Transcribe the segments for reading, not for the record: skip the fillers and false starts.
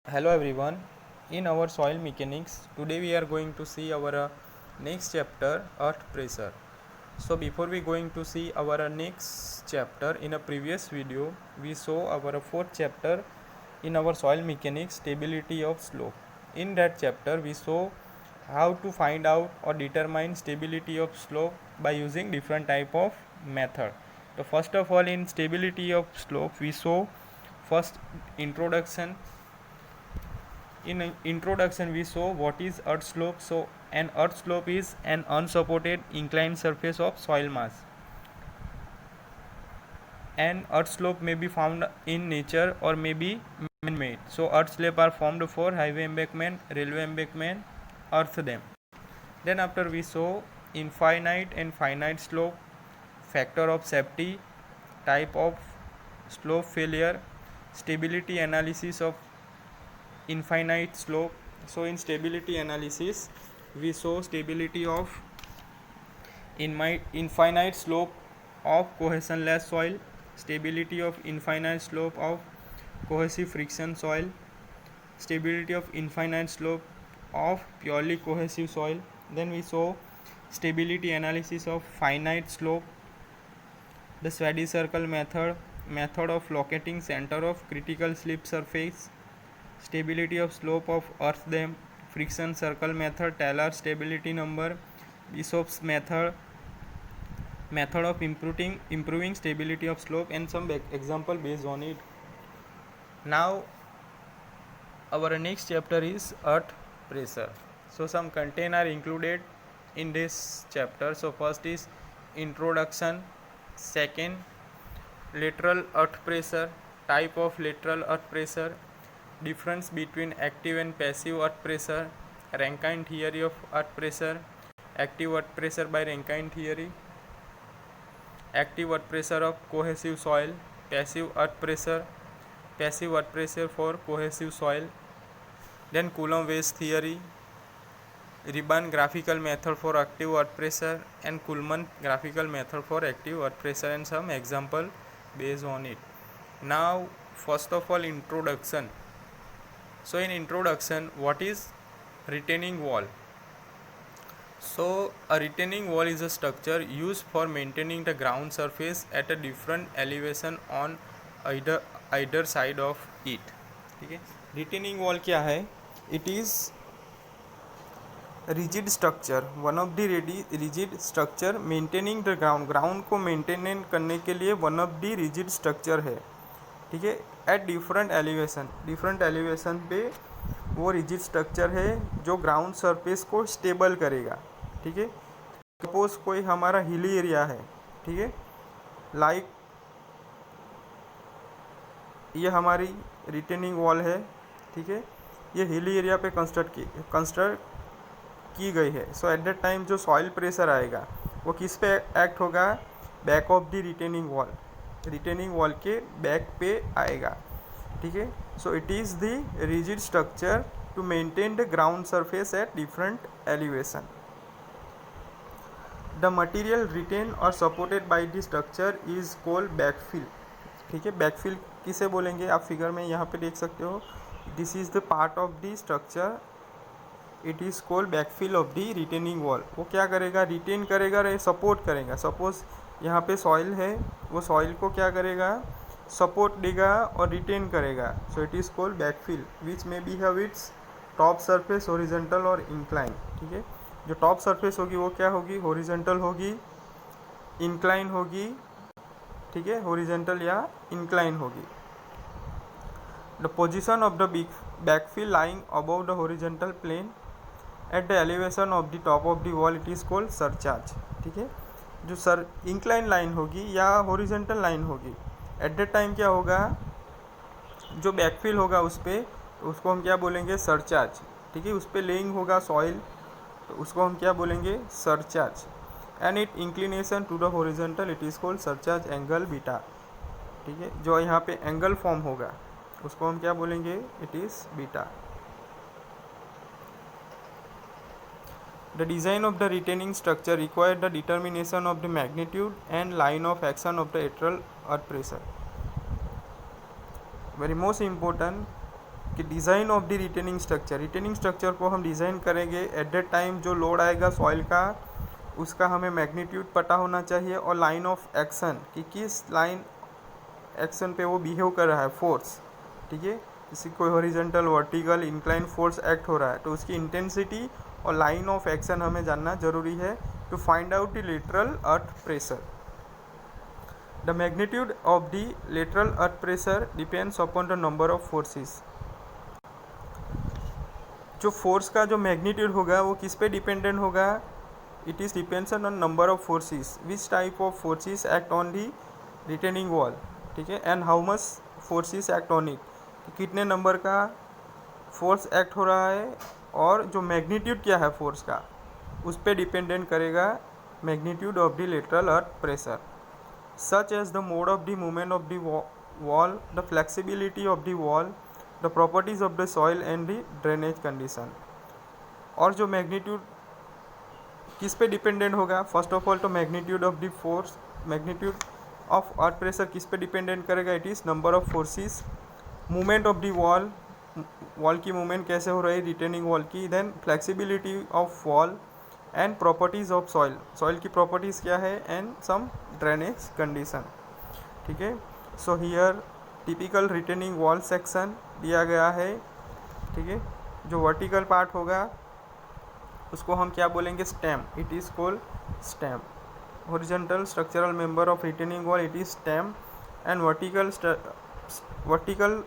Hello everyone. In our soil mechanics, today we are going to see our next chapter, earth pressure. So before we going to see our next chapter, in a previous video we saw our fourth chapter in our soil mechanics, stability of slope. In that chapter we saw how to find out or determine stability of slope by using different type of method. So first of all, in stability of slope we saw first introduction. In introduction we saw what is earth slope. So an earth slope is an unsupported inclined surface of soil mass. An earth slope may be found in nature or may be man-made. So earth slope are formed for highway embankment, railway embankment, earth dam. Then after we saw infinite and finite slope, factor of safety, type of slope failure, stability analysis of infinite slope. So in stability analysis we saw stability of infinite slope of cohesionless soil, stability of infinite slope of cohesive friction soil, stability of infinite slope of purely cohesive soil. Then we saw stability analysis of finite slope, the Swedish circle method, method of locating center of critical slip surface, stability of slope of earth dam, friction circle method, Taylor stability number, Bishop's method, method of improving stability of slope, and some example based on it. Now our next chapter is earth pressure. So some content are included in this chapter. So first is introduction, second lateral earth pressure, type of lateral earth pressure, difference between active and passive earth pressure, Rankine theory of earth pressure, active earth pressure by Rankine theory, active earth pressure of cohesive soil, passive earth pressure for cohesive soil. Then Coulomb Weiss theory, Riemann graphical method for active earth pressure, and Kuhlmann graphical method for active earth pressure, and some example based on it. Now first of all, introduction. So in introduction, what is retaining wall? So a retaining wall is a structure used for maintaining the ground surface at a different elevation on either side of it. ठीक है, retaining wall क्या है? It is rigid structure, one of the rigid structure maintaining the ground को maintain करने के लिए one of the rigid structure है. ठीक है, एट डिफरेंट एलिवेशन पे वो रिजिड स्ट्रक्चर है जो ग्राउंड सरफेस को स्टेबल करेगा. ठीक है, सपोज कोई हमारा हिली एरिया है. ठीक है, लाइक ये हमारी रिटेनिंग वॉल है. ठीक है, ये हिली एरिया पे कंस्ट्रक्ट की गई है. सो एट दैट टाइम जो सॉइल प्रेशर आएगा वो किस पे एक्ट होगा? Back of the retaining wall के बैक पे आएगा. ठीक है, so it is the rigid structure to maintain the ground surface at different elevation. The material retain और supported by the structure is called backfill. ठीक है, backfill किसे बोलेंगे? आप फिगर में यहाँ पे देख सकते हो. This is the part of the structure, it is called backfill of the retaining wall. वो क्या करेगा? रिटेन करेगा, सपोर्ट करेगा. सपोज यहाँ पे सॉइल है, वो सॉइल को क्या करेगा? सपोर्ट देगा और रिटेन करेगा. सो it is called backfill which may be have its top surface horizontal और इंक्लाइन. ठीक है, जो टॉप सरफेस होगी वो क्या होगी? हॉरिजॉन्टल होगी, इंक्लाइन होगी. ठीक है, हॉरिजॉन्टल या इंक्लाइन होगी. The position of the backfill lying above the horizontal plane at the elevation of the top of the wall, it is called surcharge. ठीक है, जो इंक्लाइन लाइन होगी या हॉरिजॉन्टल लाइन होगी, एट द टाइम क्या होगा? जो बैकफिल होगा उस पर, तो उसको हम क्या बोलेंगे? सरचार्ज. ठीक है, उस पर लेइंग होगा सॉइल, तो उसको हम क्या बोलेंगे? Surcharge. And it inclination to the horizontal, it is called surcharge angle beta. ठीक है, जो यहाँ पे एंगल फॉर्म होगा उसको हम क्या बोलेंगे? It is beta. The design of the retaining structure required the determination of the magnitude and line of action of the lateral earth pressure. Very most important, कि design of the retaining structure, retaining structure को हम design करेंगे eight the time जो load आएगा soil का उसका हमें magnitude पता होना चाहिए, और लाइन ऑफ एक्शन कि किस लाइन एक्शन पे वो बिहेव कर रहा है, फोर्स, ठीक है, किसी कोई horizontal vertical incline force act हो रहा है तो उसकी इंटेंसिटी और लाइन ऑफ एक्शन हमें जानना जरूरी है to find out the lateral earth pressure. The magnitude of the lateral earth pressure depends upon the number of forces. जो फोर्स का जो मैग्नीट्यूड होगा वो किस पे डिपेंडेंट होगा, it is depends on number of forces, which type of forces act on the retaining wall, ठीक है, and how much forces act on it, कितने नंबर का फोर्स एक्ट हो रहा है, और जो मैग्नीट्यूड क्या है फोर्स का उस पर डिपेंडेंट करेगा magnitude of the lateral earth pressure, such as the mode of the movement of the wall, the flexibility of the wall, the properties of the soil and the drainage condition. और जो magnitude किस पे dependent होगा, first of all तो magnitude of the force, magnitude of earth pressure किस पे dependent करेगा, it is number of forces, movement of the wall, wall की मूवमेंट कैसे हो रही है रिटेनिंग वॉल की, then flexibility of wall and properties of soil, soil की प्रॉपर्टीज़ क्या है, एंड सम ड्रेनेज कंडीशन, ठीक है। So here typical retaining wall section दिया गया है, ठीक है। जो वर्टिकल पार्ट होगा उसको हम क्या बोलेंगे, stem, it is called stem. Horizontal structural member of retaining wall it is stem, and vertical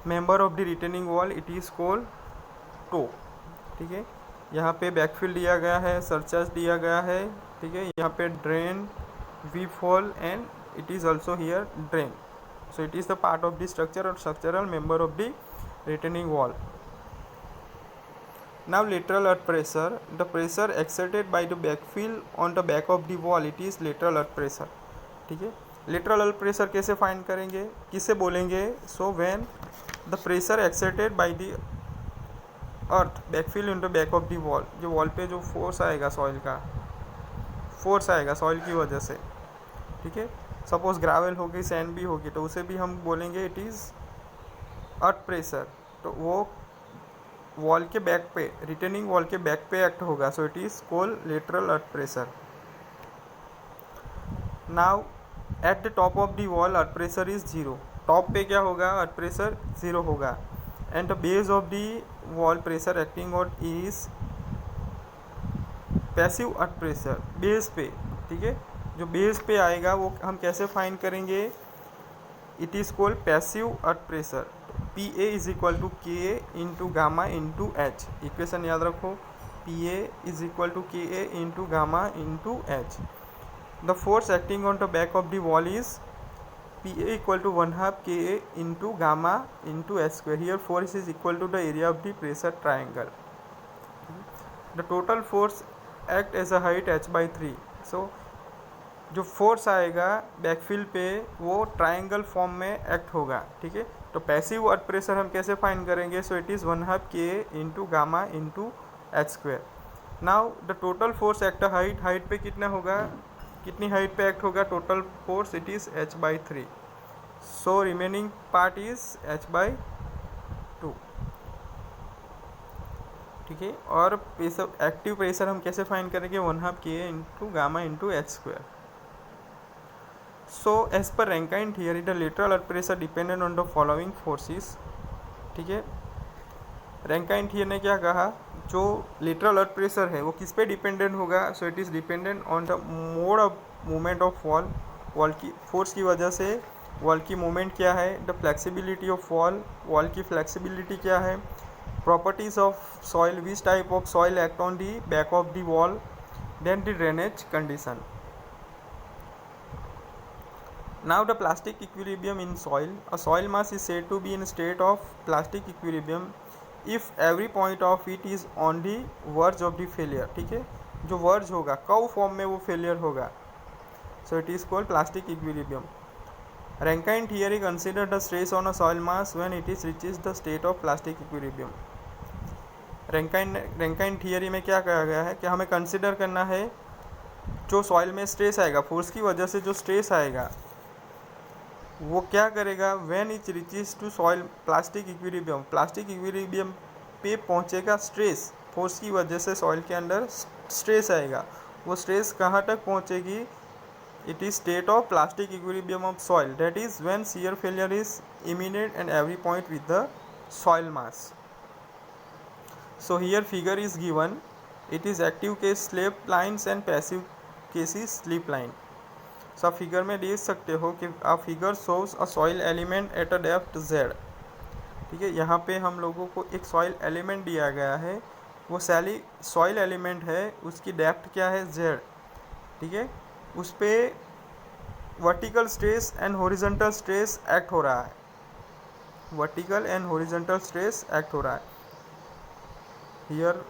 member of the retaining wall it is called toe, ठीक है। यहाँ पे बैकफिल दिया गया है, सरचार्ज दिया गया है, ठीक है। यहाँ पे drain, we fall and it is also here drain, so it is the part of the structure or structural member of the retaining wall. Now lateral earth pressure, the pressure exerted by the backfill on the back of the wall, it is lateral earth pressure, ठीक है। lateral earth pressure कैसे find करेंगे, किससे बोलेंगे, so when the pressure exerted by the earth backfill on the back of the wall, जो wall पे जो force आएगा सॉइल का, फोर्स आएगा सॉइल की वजह से, ठीक है। सपोज ग्रेवल होगी, सैंड भी होगी, तो उसे भी हम बोलेंगे इट इज़ अर्थ प्रेशर, तो वो वॉल के बैक पे, रिटेनिंग वॉल के बैक पे एक्ट होगा, so it is called lateral earth pressure. Now at the top of the wall earth pressure is 0, top पे क्या होगा, अर्थ प्रेशर 0 होगा, and the base of the wall pressure acting on is passive earth pressure, base पे, ठीक है। जो base पे आएगा वो हम कैसे फाइंड करेंगे, it is called passive earth pressure, P A is equal to K A into gamma into H, equation याद रखो, P A is equal to K A into gamma into H. The force acting on the back of the wall is P A equal to 1/2 K A into gamma into H square, here force is equal to the area of the pressure triangle. The total force act as a height h/3, so जो force आएगा backfill पे वो triangle form में act होगा, ठीक है। तो passive earth pressure हम कैसे फाइंड करेंगे, सो इट इज़ 1/2 के into gamma into H square. Now the total force act height, height पे कितना होगा, कितनी हाइट पे एक्ट होगा total force, it is h/3, so remaining part is h/2, ठीक है। और प्रेशर, एक्टिव प्रेशर हम कैसे फाइंड करेंगे, 1/2 के into gamma into H square. So as per Rankine theory, the lateral earth pressure dependent on the following forces, ठीक है। Rankine theory ने क्या कहा, जो लेटरल अर्थ प्रेशर है वो किस पे डिपेंडेंट होगा, so it is dependent on the mode of movement of wall, wall की फोर्स की वजह से वॉल की मूवमेंट क्या है, the flexibility of wall, wall की फ्लेक्सिबिलिटी क्या है, properties of soil, which type of soil act on the back of the wall, then the drainage condition. Now the plastic equilibrium in soil, a soil mass is said to be in a state of plastic equilibrium if every point of it is on the verge of the failure, ठीक है। जो verge होगा curve form में वो failure होगा, so it is called plastic equilibrium. Rankine theory consider the stress on a soil mass when it is reaches the state of plastic equilibrium. Rankine theory में क्या कहा गया है कि हमें कंसिडर करना है जो सॉइल में स्ट्रेस आएगा, फोर्स की वजह से जो स्ट्रेस आएगा वो क्या करेगा, when it reaches to soil plastic equilibrium, plastic equilibrium पे पहुंचेगा स्ट्रेस, फोर्स की वजह से सॉइल के अंदर स्ट्रेस आएगा। वो स्ट्रेस कहाँ तक पहुंचेगी, it is state of plastic equilibrium of soil, that is when shear failure is imminent at every point with the soil mass. So here figure is given, it is active case slip lines and passive case is slip line. So आप figure में देख सकते हो कि आ figure shows a soil element at a depth z। ठीक है, यहाँ पे हम लोगों को एक सॉइल एलिमेंट दिया गया है, वो सॉइल एलिमेंट है, उसकी डेप्थ क्या है z। ठीक है, उस पर vertical stress and horizontal stress act हो रहा है, vertical and horizontal stress act हो रहा है। Here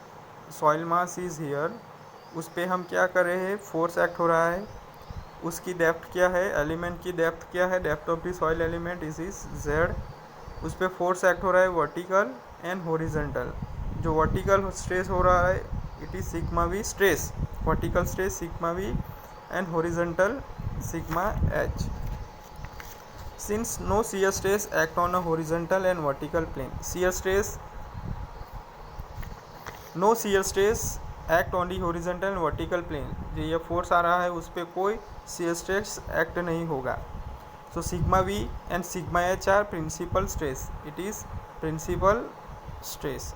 soil mass is here, उस पर हम क्या कर रहे हैं, फोर्स एक्ट हो रहा है। उसकी डेप्थ क्या है, एलिमेंट की डेप्थ क्या है, depth of the soil element is Z. उस पर फोर्स एक्ट हो रहा है वर्टिकल एंड हॉरिजॉन्टल। जो वर्टिकल स्ट्रेस हो रहा है it is sigma V stress, vertical stress sigma V and horizontal sigma H. Since no shear stress act on a horizontal and vertical plane, no shear stress act on the horizontal and vertical plane, जो ये force आ रहा है उस पर कोई shear stress act नहीं होगा। So sigma V and sigma H are principal stress, it is principal stress.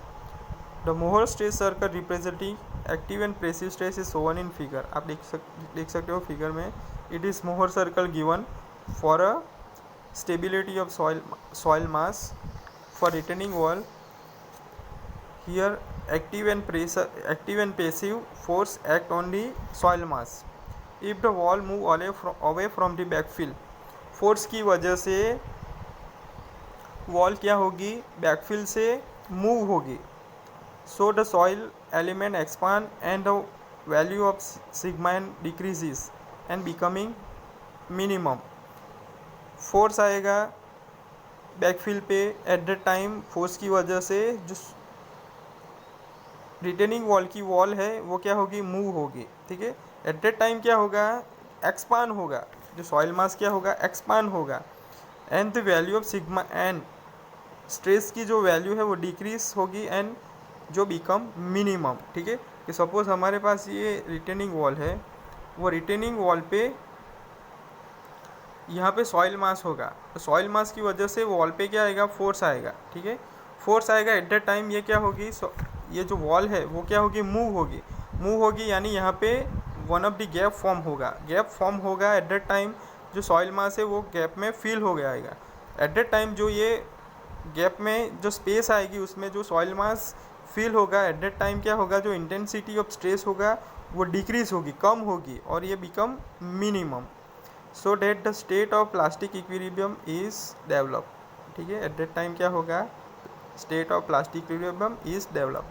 The Mohr stress circle representing active and passive stress is shown in figure. आप देख सकते हो फिगर में, it is Mohr circle given for a stability of soil mass for retaining wall. Here active and passive force act on the soil mass. If the wall move away from the backfill, force की वजह से wall क्या होगी, backfill से move होगी। So the soil element expand and the value of sigma N decreases and becoming minimum. Force आएगा backfill पे at the time, force की वजह से जो रिटेनिंग वॉल की वॉल है वो क्या होगी, मूव होगी। ठीक है, एट दैट टाइम क्या होगा, एक्सपांड होगा, जो सॉइल मास क्या होगा, एक्सपांड होगा। And the value of sigma N, stress की जो वैल्यू है वो डिक्रीज होगी एंड जो बिकम मिनिमम। ठीक है, कि सपोज हमारे पास ये रिटेनिंग वॉल है, वो रिटेनिंग वॉल पे यहाँ पे सॉइल मास होगा, तो सॉइल मास की वजह से वॉल पे क्या आएगा, फोर्स आएगा। ठीक है, फोर्स आएगा एट दैट टाइम, ये क्या होगी, ये जो वॉल है वो क्या होगी, मूव होगी, यानी यहाँ पे one of the gap form होगा एट दैट टाइम। जो सॉइल मास है वो गैप में फिल हो गया आएगा एट दैट टाइम। जो ये गैप में जो स्पेस आएगी उसमें जो सॉइल मास फिल होगा एट दैट टाइम, क्या होगा, जो इंटेंसिटी ऑफ स्ट्रेस होगा वो डिक्रीज होगी, कम होगी, और ये become minimum, so that the state of plastic equilibrium is develop. ठीक है, एट दैट टाइम क्या होगा, state of plastic equilibrium is develop.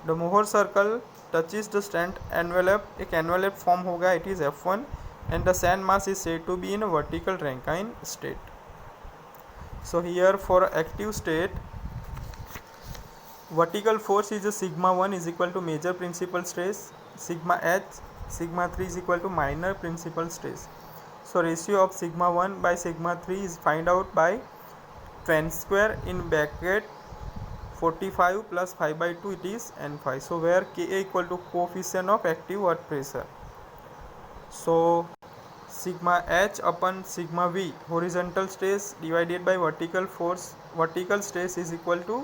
The Mohr circle touches the strength envelope, एक एनवेलप फॉर्म होगा, it is F1 and the sand mass is said to be in vertical Rankine state. So here for active state, vertical force is a sigma 1 is equal to major principal stress, sigma h, sigma 3 is equal to minor principal stress. So ratio of sigma 1 by sigma 3 is find out by tan square in bracket 45 plus 5 by 2, it is n5. So where Ka equal to coefficient of active earth pressure. So sigma h upon sigma v, horizontal stress divided by vertical force, vertical stress is equal to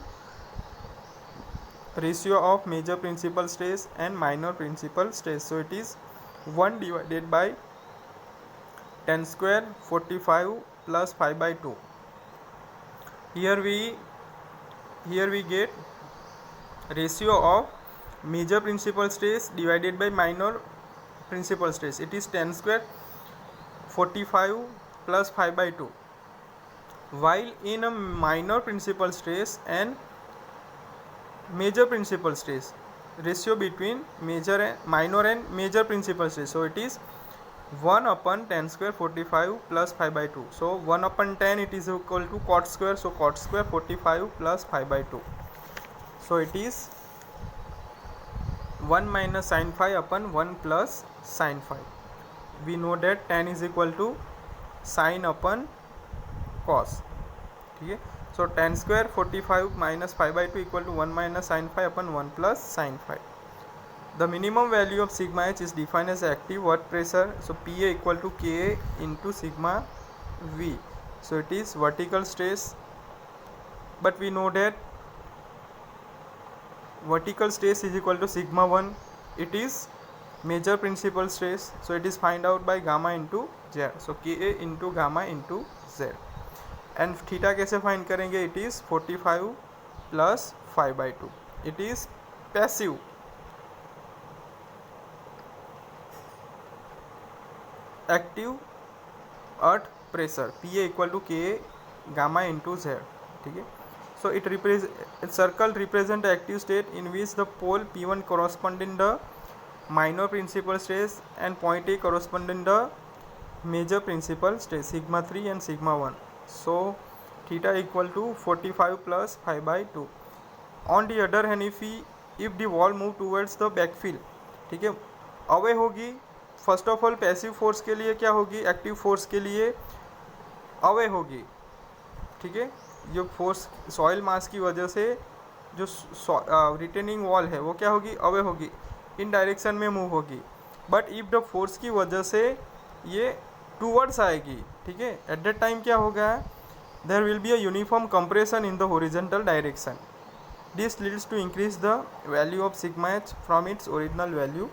ratio of major principal stress and minor principal stress. So it is 1 divided by tan square 45 plus 5 by 2. Here we get ratio of major principal stress divided by minor principal stress. It is tan square 45 plus 5 by 2. While in a minor principal stress and major principal stress, ratio between minor and major principal stress, so it is 1 upon tan square 45 plus 5 by 2. So 1 upon tan it is equal to cot square, so cot square 45 plus 5 by 2. So it is 1 minus sin phi upon 1 plus sin phi. We know that tan is equal to sin upon cos, ठीक है। So tan square 45 minus 5/2 equal to 1 minus sine 5 upon 1 plus sine 5. The minimum value of sigma h is defined as active work pressure. So PA equal to KA into sigma V. So it is vertical stress, but we know that vertical stress is equal to sigma 1. It is major principal stress. So it is find out by gamma into Z. So KA into gamma into Z. And theta कैसे find करेंगे? It is 45 plus 5/2. It is passive. Active earth pressure PA equal to KA gamma into Z, ठीक है। So it circle represent active state in which the pole P1 corresponding the minor principal stress and point A corresponding the major principal stress sigma 3 and sigma 1. So theta equal to 45 plus 5/2. On the other hand, if the wall move towards the backfill, ठीक है, away होगी. First of all passive force के लिए क्या होगी? Active force के लिए away होगी, ठीक है। जो फोर्स सॉइल मास की वजह से जो रिटेनिंग वॉल है वो क्या होगी? अवे होगी, इन डायरेक्शन में मूव होगी. बट इफ द फोर्स की वजह से ये टूवर्ड्स आएगी, ठीक है, एट दैट टाइम क्या होगा? There will be a uniform compression in the horizontal direction. This leads to increase the value of sigma H from its original value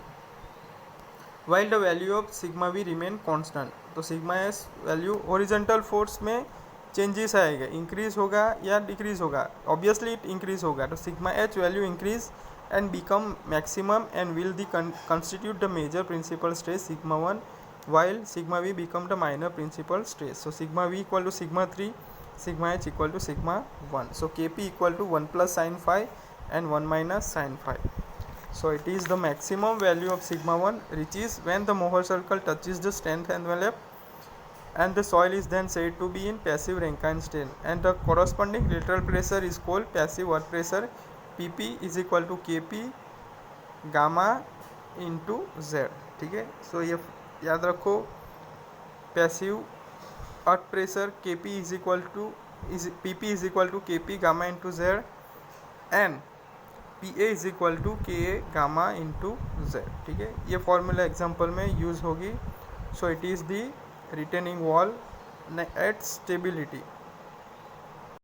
while the value of sigma v remain constant. तो sigma S value horizontal force में changes आएगा, increase होगा या decrease होगा? Obviously it increase होगा. तो sigma H value increase and become maximum and will the constitute the major principal stress sigma 1 while sigma v become the minor principal stress. So sigma v equal to sigma 3, sigma h equal to sigma 1. So kp equal to 1 plus sin 5 and 1 minus sin 5. So it is the maximum value of sigma 1 reaches when the Mohr circle touches the strength envelope and the soil is then said to be in passive Rankine strain, and the corresponding lateral pressure is called passive work pressure. PP is equal to KP gamma into Z, ठीक है। सो ये याद रखो, passive earth pressure PP is equal to KP gamma into Z and PA is equal to KA gamma into Z, ठीक है। ये formula example में use होगी. So it is the retaining wall at stability.